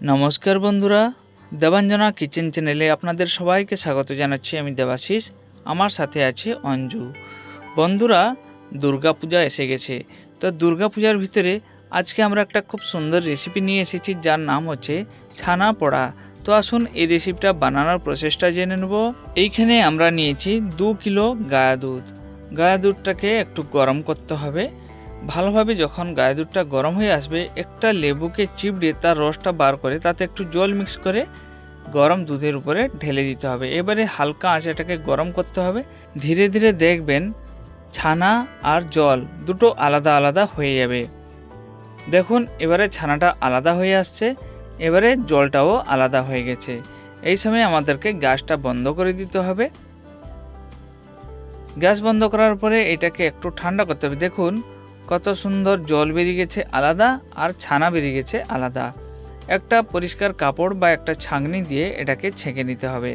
নমস্কার বন্ধুরা, দেবাঞ্জনা কিচেন চ্যানেলে আপনাদের সবাইকে স্বাগত জানাচ্ছি। আমি দেবাশিস, আমার সাথে আছে অঞ্জু। বন্ধুরা, দুর্গাপূজা এসে গেছে। তো দুর্গাপূজার ভিতরে আজকে আমরা একটা খুব সুন্দর রেসিপি নিয়ে এসেছি, যার নাম হচ্ছে ছানা পোড়া। তো আসুন এই রেসিপিটা বানানোর প্রসেসটা জেনে নেব। এইখানে আমরা নিয়েছি 2 কিলো গায়া দুধ। গায়া দুধটাকে একটু গরম করতে হবে ভালোভাবে। যখন গায়ে দুধটা গরম হয়ে আসবে, একটা লেবুকে চিপড়ে তার রসটা বার করে তাতে একটু জল মিক্স করে গরম দুধের উপরে ঢেলে দিতে হবে। এবারে হালকা আঁচে এটাকে গরম করতে হবে। ধীরে ধীরে দেখবেন ছানা আর জল দুটো আলাদা আলাদা হয়ে যাবে। দেখুন এবারে ছানাটা আলাদা হয়ে আসছে, এবারে জলটাও আলাদা হয়ে গেছে। এই সময় আমাদেরকে গ্যাসটা বন্ধ করে দিতে হবে। গ্যাস বন্ধ করার পরে এটাকে একটু ঠান্ডা করতে হবে। দেখুন কত সুন্দর জল বেরিয়ে গেছে আলাদা, আর ছানা বেরিয়ে গেছে আলাদা। একটা পরিষ্কার কাপড় বা একটা ছাঁকনি দিয়ে এটাকে ছেঁকে নিতে হবে।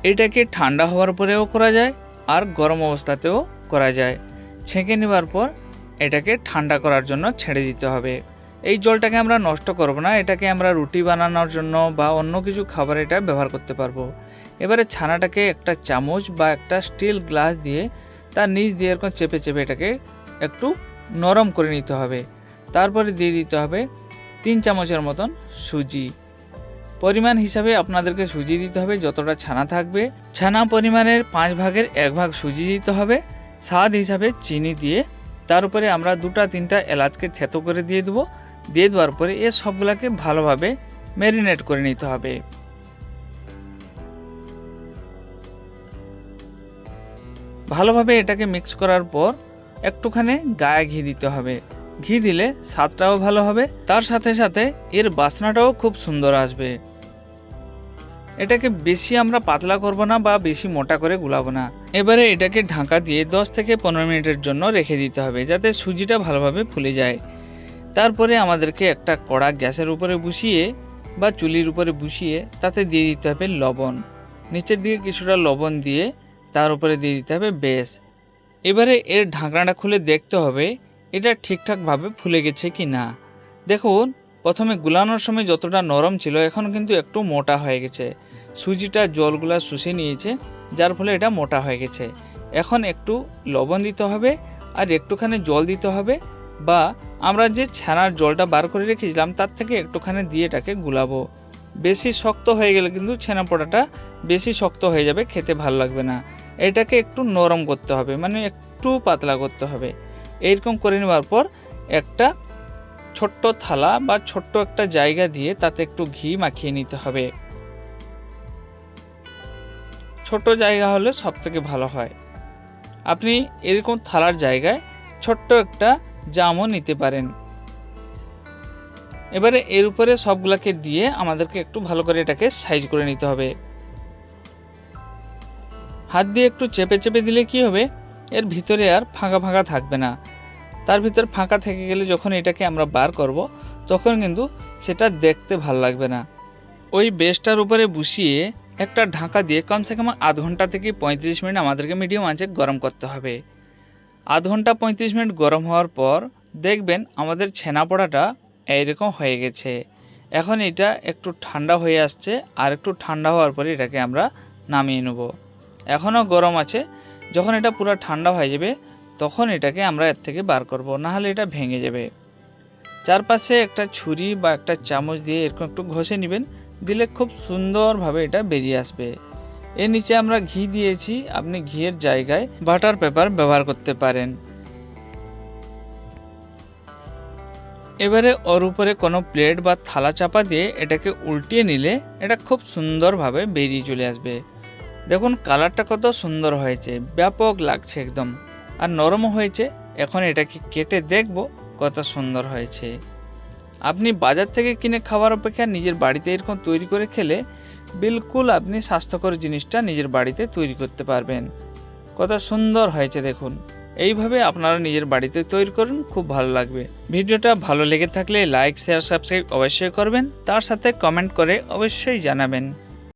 এটাকে ঠান্ডা হওয়ার পরেও করা যায়, আর গরম অবস্থাতেও করা যায়। ছেঁকে নেওয়ার পর এটাকে ঠান্ডা করার জন্য ছেড়ে দিতে হবে। এই জলটাকে আমরা নষ্ট করব না, এটাকে আমরা রুটি বানানোর জন্য বা অন্য কিছু খাবার এটা ব্যবহার করতে পারবো। এবারে ছানাটাকে একটা চামচ বা একটা স্টিল গ্লাস দিয়ে তার নিচ দিয়ে এরকম চেপে চেপে এটাকে একটু নরম করে নিতে হবে। তারপরে দিয়ে দিতে হবে 3 চামচের মতন সুজি। পরিমাণ হিসাবে আপনাদেরকে সুজি দিতে হবে যতটা ছানা থাকবে। ছানা পরিমাণের 5 ভাগের 1 ভাগ সুজি দিতে হবে। স্বাদ হিসাবে চিনি দিয়ে তার উপরে আমরা 2-3টা এলাচকে থেতো করে দিয়ে দেবো। দিয়ে দেওয়ার পরে এ সবগুলোকে ভালোভাবে ম্যারিনেট করে নিতে হবে। ভালোভাবে এটাকে মিক্স করার পর একটুখানি গায়ে ঘি দিতে হবে। ঘি দিলে স্বাদটাও ভালো হবে, তার সাথে সাথে এর বাসনাটাও খুব সুন্দর আসবে। এটাকে বেশি আমরা পাতলা করব না বা বেশি মোটা করে গুলাবো না। এবারে এটাকে ঢাকা দিয়ে 10 থেকে 15 মিনিটের জন্য রেখে দিতে হবে, যাতে সুজিটা ভালোভাবে ফুলে যায়। তারপরে আমাদেরকে একটা কড়া গ্যাসের উপরে বসিয়ে বা চুলির উপরে বসিয়ে তাতে দিয়ে দিতে হবে লবণ। নিচের দিকে কিছুটা লবণ দিয়ে তার উপরে দিয়ে দিতে হবে বেশ। এবারে এর ঢাকনাটা খুলে দেখতে হবে এটা ঠিকঠাকভাবে ফুলে গেছে কি না। দেখুন প্রথমে গুলানোর সময় যতটা নরম ছিল এখন কিন্তু একটু মোটা হয়ে গেছে। সুজিটা জলগুলা শুষে নিয়েছে, যার ফলে এটা মোটা হয়ে গেছে। এখন একটু লবণ দিতে হবে আর একটুখানি জল দিতে হবে, বা আমরা যে ছানার জলটা বার করে রেখেছিলাম তার থেকে একটুখানি দিয়ে এটাকে গুলাবো। বেশি শক্ত হয়ে গেলে কিন্তু ছানা পোড়াটা বেশি শক্ত হয়ে যাবে, খেতে ভালো লাগবে না। এটাকে একটু নরম করতে হবে, মানে একটু পাতলা করতে হবে। এইরকম করে নেওয়ার পর একটা ছোট্ট থালা বা ছোট্ট একটা জায়গা দিয়ে তাতে একটু ঘি মাখিয়ে নিতে হবে। ছোট জায়গা হলে সব থেকে ভালো হয়। আপনি এরকম থালার জায়গায় ছোট্ট একটা জামও নিতে পারেন। এবারে এর উপরে সবগুলোকে দিয়ে আমাদেরকে একটু ভালো করে এটাকে সাইজ করে নিতে হবে। হাত দিয়ে একটু চেপে চেপে দিলে কি হবে, এর ভিতরে আর ফাঁকা ফাঁকা থাকবে না। তার ভিতর ফাঁকা থেকে গেলে যখন এটাকে আমরা বার করব তখন কিন্তু সেটা দেখতে ভালো লাগবে না। ওই বেসটার উপরে বসিয়ে একটা ঢাকা দিয়ে কমসে কম আধ ঘন্টা থেকে 35 মিনিট আমাদেরকে মিডিয়াম আঁচে গরম করতে হবে। আধ ঘন্টা 35 মিনিট গরম হওয়ার পর দেখবেন আমাদের ছানা পোড়াটা এইরকম হয়ে গেছে। এখন এটা একটু ঠান্ডা হয়ে আসছে, আর একটু ঠান্ডা হওয়ার পরে এটাকে আমরা নামিয়ে নেব। এখনও গরম আছে, যখন এটা পুরো ঠান্ডা হয়ে যাবে তখন এটাকে আমরা এর থেকে বার করব, নাহলে এটা ভেঙে যাবে। চারপাশে একটা ছুরি বা একটা চামচ দিয়ে এরকম একটু ঘষে নেবেন, দিলে খুব সুন্দরভাবে এটা বেরিয়ে আসবে। এর নিচে আমরা ঘি দিয়েছি, আপনি ঘিয়ের জায়গায় বাটার পেপার ব্যবহার করতে পারেন। এবারে ওর উপরে কোনো প্লেট বা থালা চাপা দিয়ে এটাকে উল্টিয়ে নিলে এটা খুব সুন্দরভাবে বেরিয়ে চলে আসবে। দেখুন কালারটা কত সুন্দর হয়েছে, ব্যাপক লাগছে একদম, আর নরমও হয়েছে। এখন এটাকে কেটে দেখব কত সুন্দর হয়েছে। আপনি বাজার থেকে কিনে খাওয়ার অপেক্ষা নিজের বাড়িতে এরকম তৈরি করে খেলে বিলকুল আপনি স্বাস্থ্যকর জিনিসটা নিজের বাড়িতে তৈরি করতে পারবেন। কত সুন্দর হয়েছে দেখুন। এইভাবে আপনারা নিজের বাড়িতে তৈরি করুন, খুব ভালো লাগবে। ভিডিওটা ভালো লেগে থাকলে লাইক, শেয়ার, সাবস্ক্রাইব অবশ্যই করবেন, তার সাথে কমেন্ট করে অবশ্যই জানাবেন।